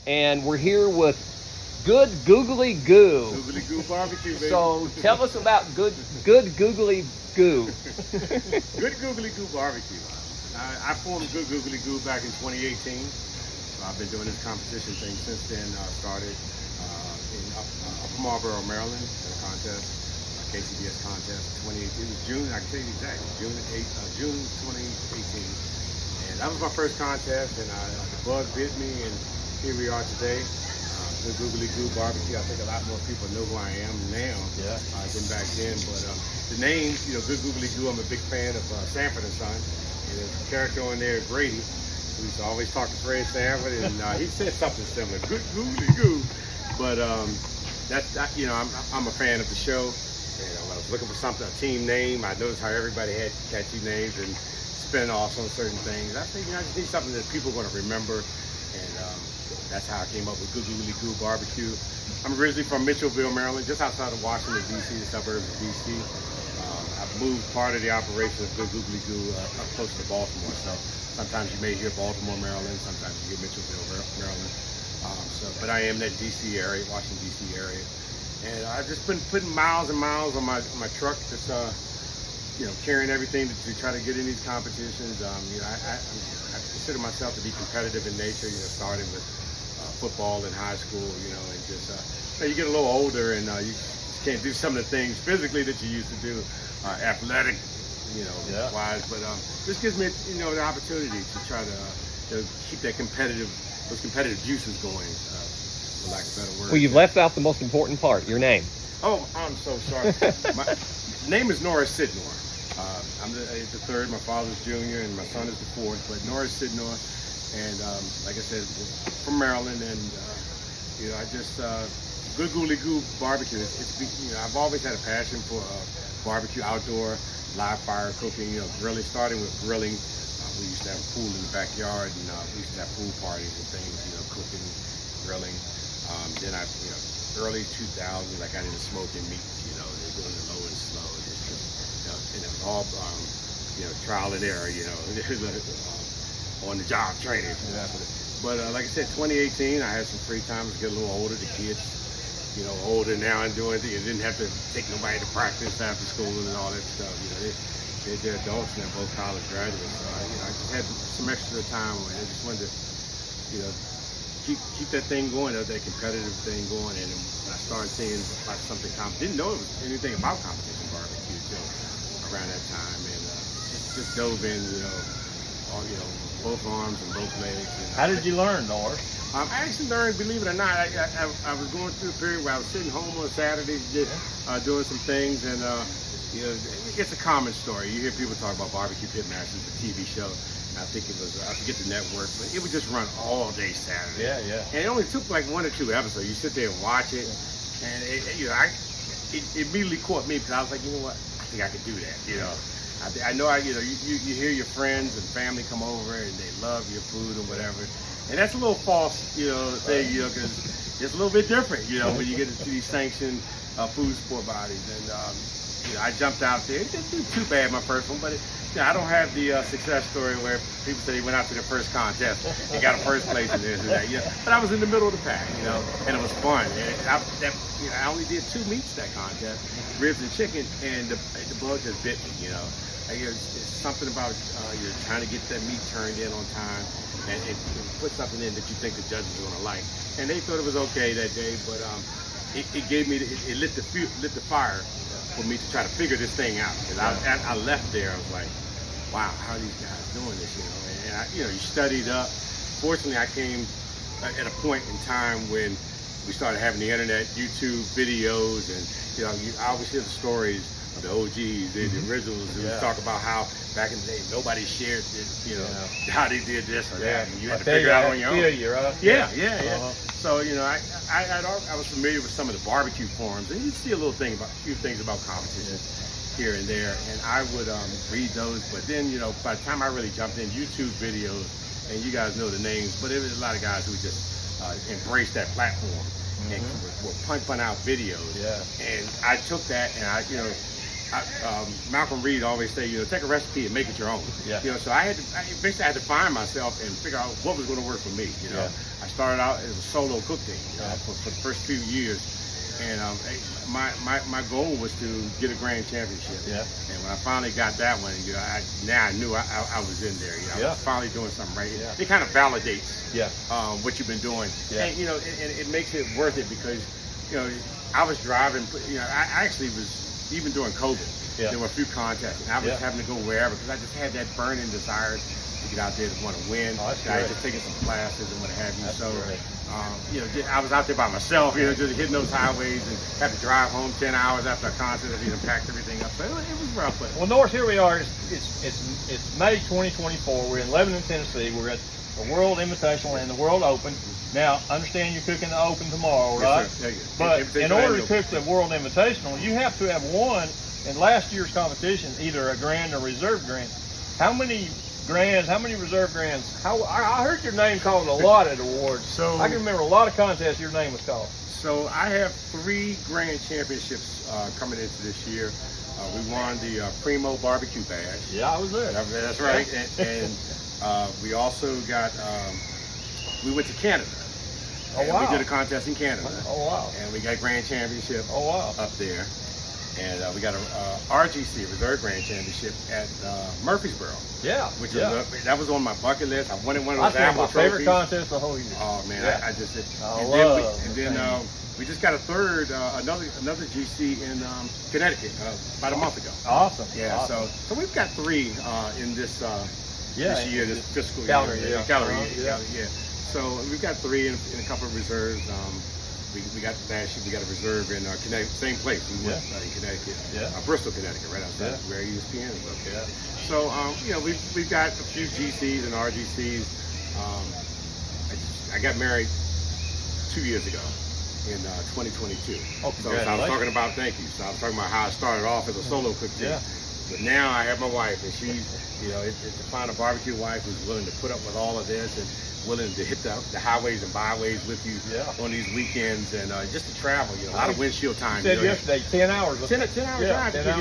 and we're here with Good Googly Goo. Googly Goo Barbecue, baby. So tell us about Good Googly Goo. Good Googly Goo Barbecue. I formed Good Googly Goo back in 2018. So I've been doing this competition thing since then. Started in Upper Marlboro, Maryland, at a contest, a KCBS contest, 2018. It was June, I can tell you exactly, June 2018. And that was my first contest, and the bug bit me, and here we are today. Good Googly Goo Barbecue. I think a lot more people know who I am now than back then. But the name, Good Googly Goo, I'm a big fan of Sanford and Son. And there's a character on there, Grady, who used to always talk to Fred Sanford, and he said something similar, Good Googly Goo. But I'm a fan of the show. And when I was looking for something, a team name, I noticed how everybody had catchy names and spin-offs on certain things. I think I just need something that people are going to remember. And that's how I came up with Good Googly Goo Barbecue. I'm originally from Mitchellville, Maryland, just outside of Washington, D.C., the suburbs of D.C. I've moved part of the operation of Good Googly Goo up close to Baltimore. So sometimes you may hear Baltimore, Maryland. Sometimes you hear Mitchellville, Maryland. But I am in that D.C. area, Washington, D.C. area. And I've just been putting miles and miles on my truck that's, carrying everything to try to get in these competitions. I consider myself to be competitive in nature, starting with football in high school, and just, you get a little older and you just can't do some of the things physically that you used to do, athletic, wise, but this gives me, the opportunity to try to keep those competitive juices going, for lack of a better word. Well, you've left out the most important part, your name. Oh, I'm so sorry. My name is Norris Sydnor. I'm the third, my father's junior, and my son is the fourth, but Norris Sydnor, and like I said, from Maryland, and I just, Good Googly Goo Barbecue, I've always had a passion for barbecue, outdoor, live fire cooking, grilling, starting with grilling. We used to have a pool in the backyard, and we used to have pool parties and things, cooking, grilling. Then early 2000s, I got into smoking meats, they're doing the low and slow, and it was all, trial and error, on the job training. But like I said, 2018, I had some free time to get a little older. The kids, older now and doing things. I didn't have to take nobody to practice after school and all that stuff. They're adults and they're both college graduates. So I just had some extra time where I just wanted to, keep that thing going, that competitive thing going. And when I started seeing about something, didn't know it was anything about competition barbecue till around that time, and just dove in, both arms and both legs. And how did you learn, Norris? I actually learned, believe it or not, I was going through a period where I was sitting home on Saturdays, just doing some things, and it's a common story. You hear people talk about BBQ Pitmaster, the TV show. I think it was, I forget the network, but it would just run all day Saturday. Yeah. And it only took like 1 or 2 episodes. You sit there and watch it, and it immediately caught me because I was like, I think I could do that. I know you hear your friends and family come over and they love your food and whatever, and that's a little false, thing, because it's a little bit different, when you get into these sanctioned food sport bodies. And I jumped out there. It didn't do too bad my first one, but I don't have the success story where people say they went out to their first contest and got a first place in this and that. But I was in the middle of the pack, and it was fun. And I only did 2 meats that contest, ribs and chicken, and the bug just bit me. It's something about you're trying to get that meat turned in on time and put something in that you think the judges are going to like. And they thought it was okay that day, but it gave me it lit the fire for me to try to figure this thing out. Because I left there, I was like, wow, how are these guys doing this? And you studied up. Fortunately, I came at a point in time when we started having the internet, YouTube videos, and I always hear the stories of the OGs, the originals, who talk about how back in the day nobody shared this, how they did this or that, and you had to figure it out on your own. Yeah. So I was familiar with some of the barbecue forums, and you see a few things about competition here and there, and I would read those. But then by the time I really jumped in, YouTube videos, and you guys know the names, but it was a lot of guys who just embraced that platform and were pumping out videos. And I took that and Malcolm Reed always say, take a recipe and make it your own. Yeah. So I basically had to find myself and figure out what was going to work for me. Yeah. I started out as a solo cook team for the first few years, and my goal was to get a grand championship. Yeah. And when I finally got that one, I knew I was in there. I was finally doing something right. Yeah. It kind of validates Yeah. What you've been doing, Yeah. and and it makes it worth it because I was driving. I actually was. Even during COVID, there were a few contests, and I was having to go wherever because I just had that burning desire to get out there to want to win. Oh, I had just taken some classes and what have you. That's so, great. I was out there by myself, just hitting those highways and had to drive home 10 hours after a concert and packed everything up. So it was rough. But well, Norris, here we are. It's May 2024. We're in Lebanon, Tennessee. We're at the World Invitational and the World Open. Now, understand you're cooking the Open tomorrow, right? Yes, but in order to cook the World Invitational, you have to have won in last year's competition either a grand or reserve grand. How many grands? How many reserve grands? I heard your name called a lot at awards. So I can remember a lot of contests your name was called. So I have 3 grand championships coming into this year. We won the Primo Barbecue Bash. Yeah, I was there. That's right. And we also got. We went to Canada. Oh, wow. We did a contest in Canada. Oh, wow. And we got grand championship up there. And we got a RGC, Reserve Grand Championship at Murfreesboro. Yeah. Which was, that was on my bucket list. I wanted one of those That's my favorite trophies. Contest the whole year. Oh, man. Yeah. I just did. And then we just got a third, another GC in Connecticut about a month ago. Awesome. Yeah. Awesome. So we've got 3 in this year, this fiscal calendar year. Yeah. So we've got 3 and a couple of reserves. We got we got a reserve in Connecticut, same place. We went in Connecticut, Bristol, Connecticut, right outside where ESPN is located. So we've got a few GCs and RGCs. I got married 2 years ago in 2022. Oh, so I was talking about So I was talking about how I started off as a solo cook team. But now I have my wife, and she's, to find a barbecue wife who's willing to put up with all of this and willing to hit the highways and byways with you on these weekends and just to travel, a lot of windshield time. You said yesterday 10 hours. 10 hour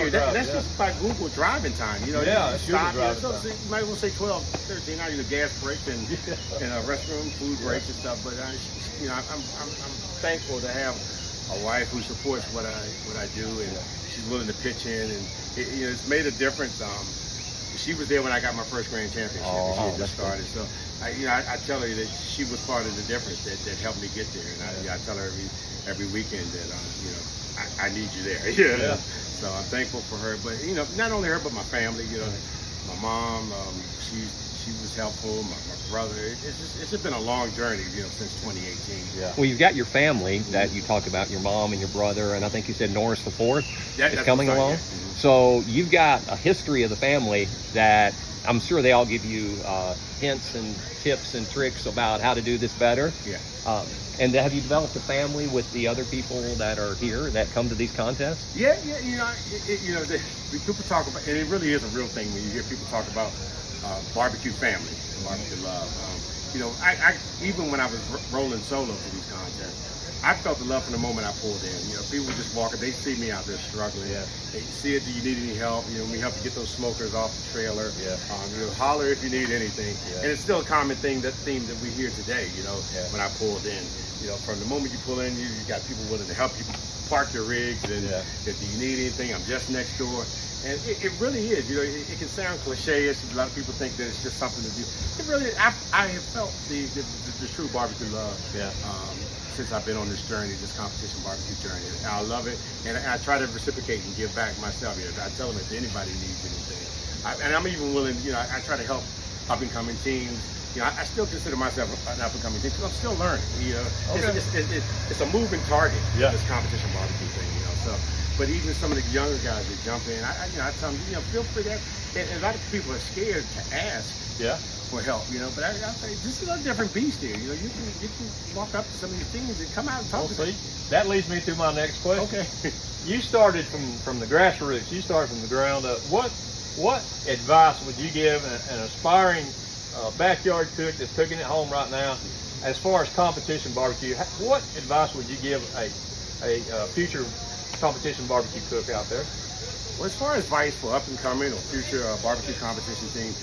drive. That's just by Google driving time. You stop, so you might as well say 12, 13 hours, gas breaks and restroom, food breaks and stuff. But I'm thankful to have a wife who supports what I do, and she's willing to pitch in, and it's made a difference. She was there when I got my first grand championship, and she had just started. So I tell her that she was part of the difference that helped me get there, and I tell her every weekend that I need you there. So I'm thankful for her, but not only her but my family. My mom, she was helpful. My brother. It's just been a long journey, since 2018. Well, you've got your family that you talked about, your mom and your brother, and I think you said Norris the fourth is coming along. So you've got a history of the family that I'm sure they all give you hints and tips and tricks about how to do this better. Yeah. And have you developed a family with the other people that are here that come to these contests? Yeah. People talk about, and it really is a real thing when you hear people talk about barbecue family, barbecue love. I even when I was rolling solo for these contests, I felt the love from the moment I pulled in. People just walking, they see me out there struggling. They see it. Do you need any help? We help to get those smokers off the trailer. Holler if you need anything. And it's still a common theme that we hear today. When I pulled in, from the moment you pull in, you got people willing to help you park your rigs, and if you need anything, I'm just next door. And it really is. It can sound cliche-ish. A lot of people think that it's just something to do. It really, I have felt the true barbecue love. Since I've been on this journey, this competition barbecue journey. And I love it, and I try to reciprocate and give back myself. I tell them if anybody needs anything, and I'm even willing. I try to help up and coming teams. I still consider myself an up and coming team because I'm still learning. It's a moving target. This competition barbecue thing. But even some of the younger guys that jump in, I tell them, feel free to. And a lot of people are scared to ask. For help, but I say this is a different beast here. You can walk up to some of these things and come out and talk to them. That leads me to my next question. Okay. You started from the grassroots. You started from the ground up. What advice would you give an aspiring backyard cook that's cooking at home right now, as far as competition barbecue? What advice would you give a future competition barbecue cook out there? Well, as far as advice for up and coming or future barbecue competition team,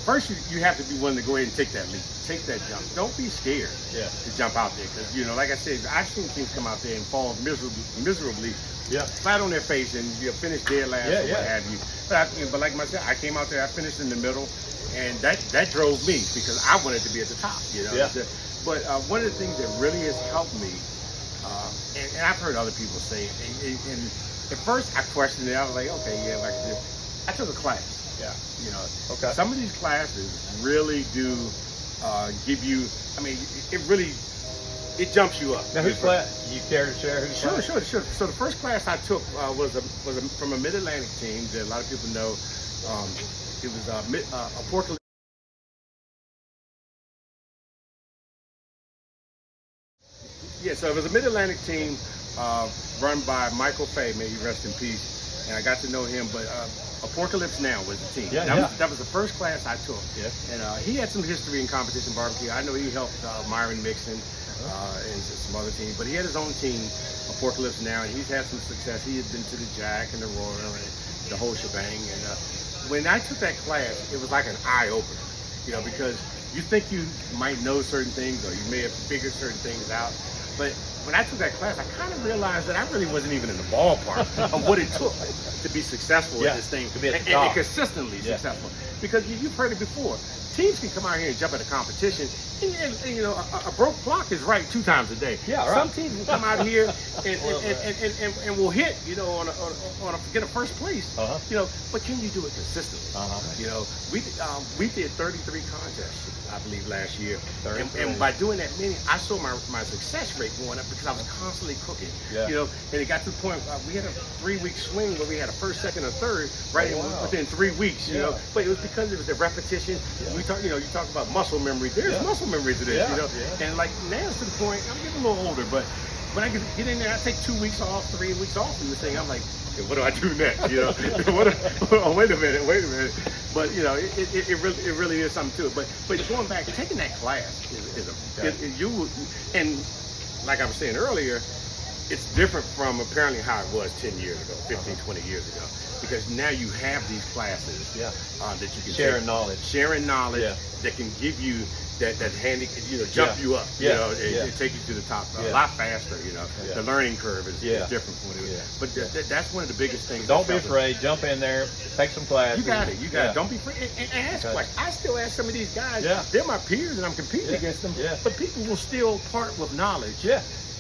first you have to be willing to go ahead and take that leap, take that jump. Don't be scared to jump out there, because like I said, I've seen teams come out there and fall miserably, flat on their face, and finish dead last or what have you. But like myself, I came out there, I finished in the middle, and that drove me because I wanted to be at the top. But one of the things that really has helped me, and I've heard other people say it, and at first I questioned it. I was like, okay, I took a class. Some of these classes really do give you. I mean, it jumps you up. Now, whose class? You care to share? Sure. So the first class I took was from a Mid-Atlantic team that a lot of people know. It was a pork. Yeah, so it was a Mid-Atlantic team run by Michael Fay, may he rest in peace. And I got to know him, but Apocalypse Now was the team. That was the first class I took. And he had some history in competition barbecue. I know he helped Myron Mixon and some other teams, but he had his own team, Apocalypse Now, and he's had some success. He had been to the Jack and the Royal and the whole shebang. And when I took that class, it was like an eye-opener, because you think you might know certain things or you may have figured certain things out. But when I took that class, I kind of realized that I really wasn't even in the ballpark of what it took to be successful at this thing, to be at the and top. Consistently successful. Because you've heard it before. Teams can come out here and jump at a competition, and a broke clock is right 2 times a day. Some teams can come out here and will hit, get a first place. But can you do it consistently? We did 33 contests, I believe, last year, and by doing that many, I saw my success rate going up because I was constantly cooking. And it got to the point we had a 3-week swing where we had a first, second, or third within 3 weeks. But it was because it was the repetition. You talk about muscle memory. There's muscle memory to this, And like now it's to the point, I'm getting a little older, but when I get in there, I take 2 weeks off, 3 weeks off from this thing. I'm like, okay, what do I do next? Wait a minute. But it really is something to it. But going back, taking that class and like I was saying earlier, it's different from apparently how it was 10 years ago, 15, 20 years ago. Because now you have these classes that you can sharing knowledge that can give you that handy, jump you up, and take you to the top a lot faster. The learning curve is different from what it is. But that's one of the biggest things. Don't be afraid. Jump in there. Take some classes. You got it. Don't be afraid. And ask questions. I still ask some of these guys. They're my peers, and I'm competing against them. But people will still part with knowledge.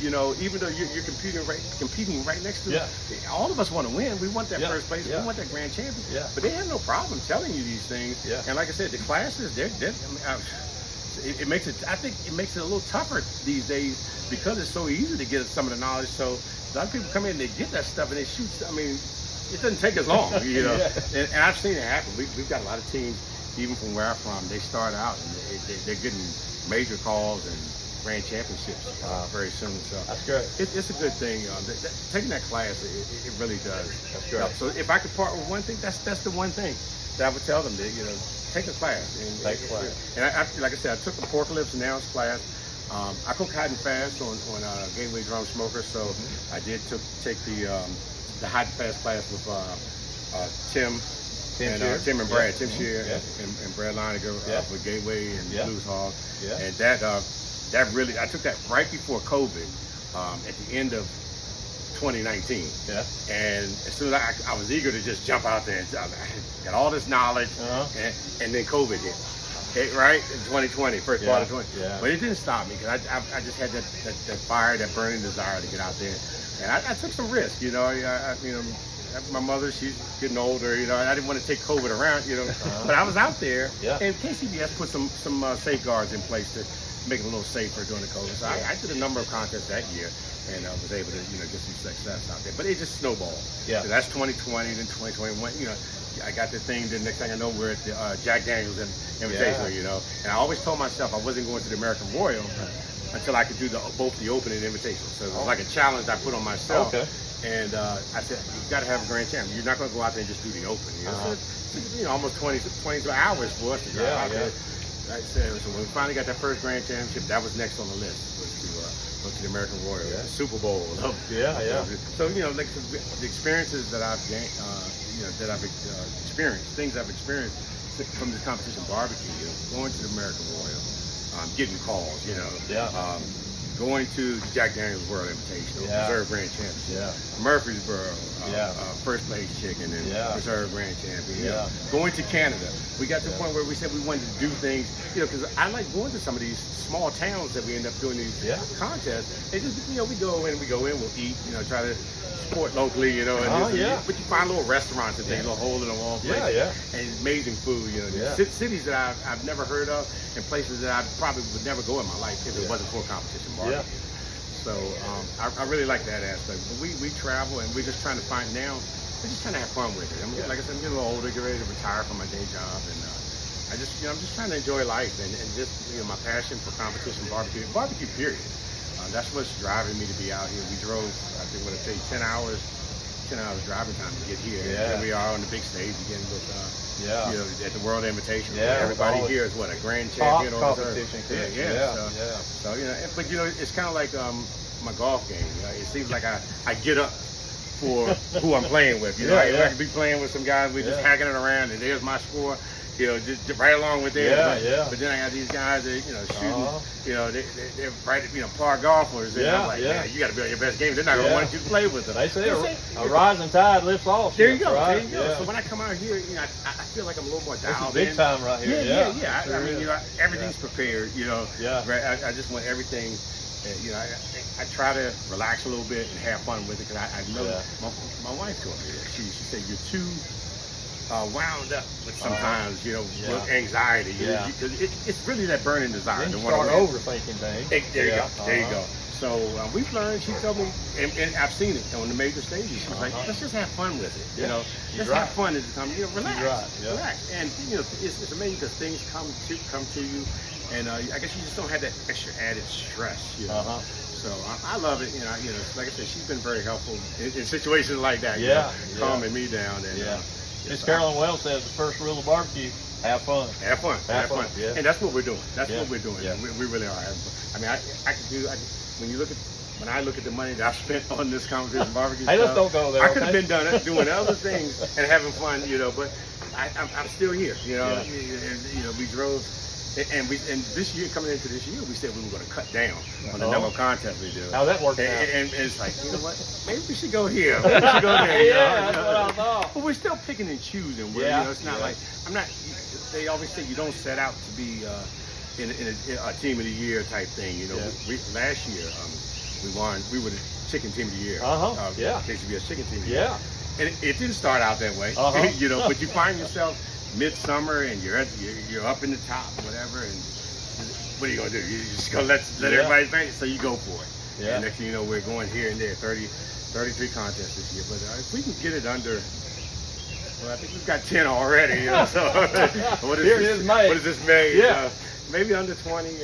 Even though you're competing right next to all of us want to win. We want that first place. We want that grand champion. But they have no problem telling you these things. And like I said, the classes, it makes it. I think it makes it a little tougher these days because it's so easy to get some of the knowledge. So a lot of people come in and they get that stuff and they shoot. I mean, it doesn't take as long, And I've seen it happen. We've got a lot of teams, even from where I'm from. They start out and they're getting major calls and grand championships very soon. So that's good. It's a good thing. Taking that class, it really does. That's good. So if I could part with one thing, that's the one thing that I would tell them that take a class. And I like I said, I took the Apocalypse Now class. I cook hot and fast on Gateway Drum Smoker, so I did take the hot and fast class with Tim and Brad, Tim Shear and Brad Leininger with Gateway and Blues Hog, and that really, I took that right before COVID, at the end of 2019. And as soon as I was eager to just jump out there and I got all this knowledge, and then COVID hit. Right in 2020, first part of 20. But it didn't stop me because I just had that fire, that burning desire to get out there, and I took some risks. My mother, she's getting older. I didn't want to take COVID around. But I was out there, and KCBS put some safeguards in place to make it a little safer during the COVID. So I did a number of contests that year, and I was able to get some success out there. But it just snowballed. So that's 2020, then 2021. I got the thing. Then next thing I know, we're at the Jack Daniels Invitational. And I always told myself I wasn't going to the American Royal until I could do both the Open and Invitational. So it was like a challenge I put on myself. And I said, you've got to have a grand champion. You're not going to go out there and just do the Open. So it's, almost 22 hours for us to drive out there. Like I said, so when we finally got that first grand championship, that was next on the list, was to to the American Royal, the Super Bowl. So like the experiences that I've gained, that I've experienced, things I've experienced from this competition barbecue, going to the American Royal, getting calls, going to the Jack Daniel's World Invitational, Reserve Grand Championship, Murfreesboro, First Place Chicken and Reserve Grand Champion. Going to Canada, we got to the point where we said we wanted to do things, because I like going to some of these small towns that we end up doing these contests. And just we go in, we'll eat, try to support locally, but you find little restaurants and things, little hole in the wall places, and amazing food, cities that I've never heard of, and places that I probably would never go in my life if it wasn't for competition barbecue. So I really like that aspect. But we travel, and we're just trying to find now. We're just trying to have fun with it. Like I said, I'm getting a little older, get ready to retire from my day job, and I'm just trying to enjoy life and just my passion for competition barbecue period. That's what's driving me to be out here. We drove, I think, 10 hours driving time to get here. And here we are on the big stage again with, at the World Invitation. Everybody here is a grand champion or competition. So but it's kind of like my golf game. It seems like I get up for who I'm playing with. I could be playing with some guys, we're just hacking it around, and there's my score. Just right along with theirs. But then I got these guys that, shooting, they're right, par golfers. And I'm like, man, you got to be on your best game. They're not going to want you to play with them. They say a rising tide lifts all. There you go. Right? There you go. So when I come out here, I feel like I'm a little more dialed in. Big time right here. I mean, everything's prepared. I just want everything. I try to relax a little bit and have fun with it, because I know my wife told me that. She said you're too wound up with sometimes, with anxiety. It's really that burning desire. Then you start overthinking things. There you go. There you go. So we've learned. She told me, and I've seen it on the major stages. She's like, let's just have fun with it. Let's have fun at the time. Relax, relax. And it's amazing because things come to you, and I guess you just don't have that extra added stress. So I love it. Like I said, she's been very helpful in situations like that. Calming me down. And, Miss Carolyn Wells says the first rule of barbecue: have fun. Have fun. Have fun. Yeah. And that's what we're doing. That's what we're doing. We really are having fun. I mean, I could do. When I look at the money that I've spent on this competition barbecue, hey, let's don't go there. I could have been doing other things and having fun, but I'm still here. We drove. And this year, coming into this year, we said we were going to cut down on the number of contests we do. How that worked out? And it's like, what? Maybe we should go here. Maybe we should go there. That's what I thought. But we're still picking and choosing. It's not like They always say you don't set out to be in a team of the year type thing. Last year we were the chicken team of the year. KCBS chicken team of the year. And it didn't start out that way. But you find yourself midsummer, and you're up in the top, whatever, and what are you gonna do? You just gonna let everybody think, so you go for it. And next thing you know, we're going here and there, 33 contests this year. But if we can get it under, I think we've got 10 already. So what is this May? Maybe under 20.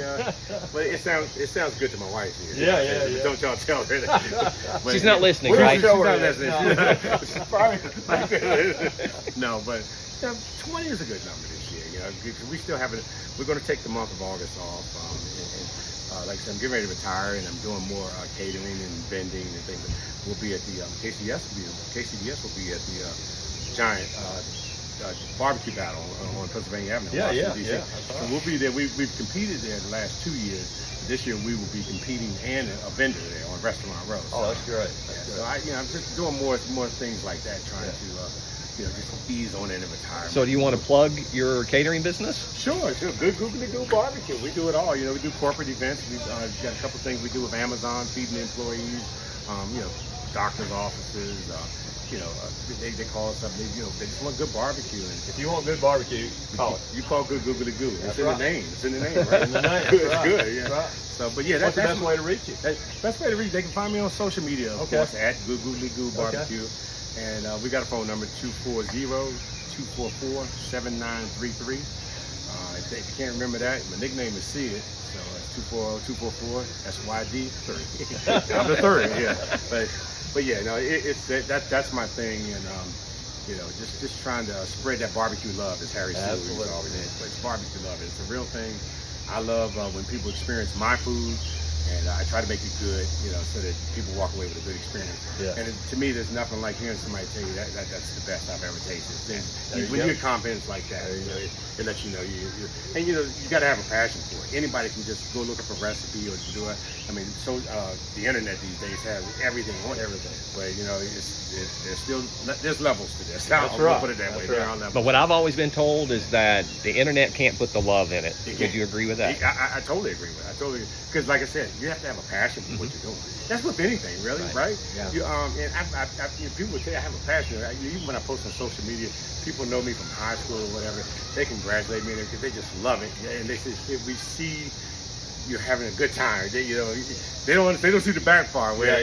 But it sounds good to my wife here. Don't y'all tell her that. She's not listening, right? She's not listening. No, but 20 is a good number this year, because we still have it. We're going to take the month of August off, and like I said, I'm getting ready to retire, and I'm doing more catering and vending and things. We'll be at the KCBS will be at the giant barbecue battle on Pennsylvania Avenue. So we'll be there. We've competed there the last 2 years. This year we will be competing and a vendor there on Restaurant Row. Oh, that's great. So I'm just doing more things like that, trying to just ease on into retirement. So do you want to plug your catering business? Sure. Good Googly Goo barbecue. We do it all. We do corporate events. We've got a couple things we do with Amazon, feeding employees, doctors' offices. They call us up. They just want good barbecue. And if you want good barbecue, call it. You call good Googly Goo. It's in the name. It's in the name, right? In the name. It's good. Yeah. Right. So, but yeah, that's the best way to reach you. Best way to reach. They can find me on social media, of course, at Good Googly Goo Barbecue. And we got a phone number, 240-244-7933. If you can't remember that, my nickname is Sid, so it's 240-244-SYD3. I'm the third, But yeah, no, that's my thing, and just trying to spread that barbecue love, as Harry said. It's barbecue love. It's a real thing. I love when people experience my food, And I try to make it good, you know, so that people walk away with a good experience. Yeah. And to me, there's nothing like hearing somebody tell you that's the best I've ever tasted. Then when go. you get compliments like that, you know, it lets you know and you know, you got to have a passion for it. Anybody can just go look up a recipe or do it. I mean, so the internet these days has everything on everything. But you know, there's levels to this. That's I'll right. put it that way. Right. There are levels. But what I've always been told is that the internet can't put the love in it. Would you agree with that? I totally agree with it. Because like I said, you have to have a passion for what you're doing. That's with anything, really, right? Yeah. And you know, people would say I have a passion. Even when I post on social media, people know me from high school or whatever. They congratulate me because they just love it, and they say if we see you're having a good time. They don't see the back part where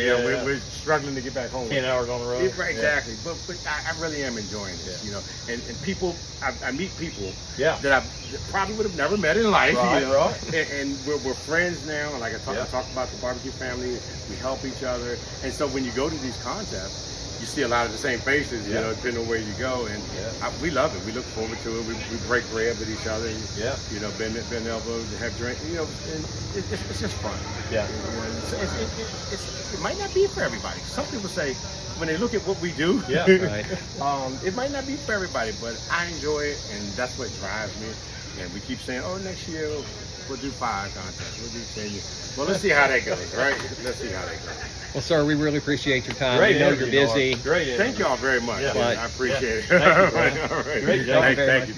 we're struggling to get back home. 10 hours on the road. Right, exactly. But I really am enjoying this, you know. And people, I meet people that I probably would have never met in life, right, you know. Right. And we're friends now. Like I talk about the barbecue family. We help each other. And so when you go to these contests, you see a lot of the same faces, you know, depending on where you go, and we love it. We look forward to it. We break bread with each other, and, you know, bend elbows and have drink, you know, and it's just fun. Yeah. You know, it might not be for everybody. Some people say when they look at what we do, Right. it might not be for everybody, but I enjoy it, and that's what drives me. And we keep saying, oh, next year we'll do 5 contests, we'll do 10 years. Well, let's see how that goes, right? Let's see how that goes. Well, sir, we really appreciate your time. Great We know interview, you're busy. Norris. Great interview. Thank y'all very much. Yeah. I appreciate it. Thank you, All right. Great job. Thank you.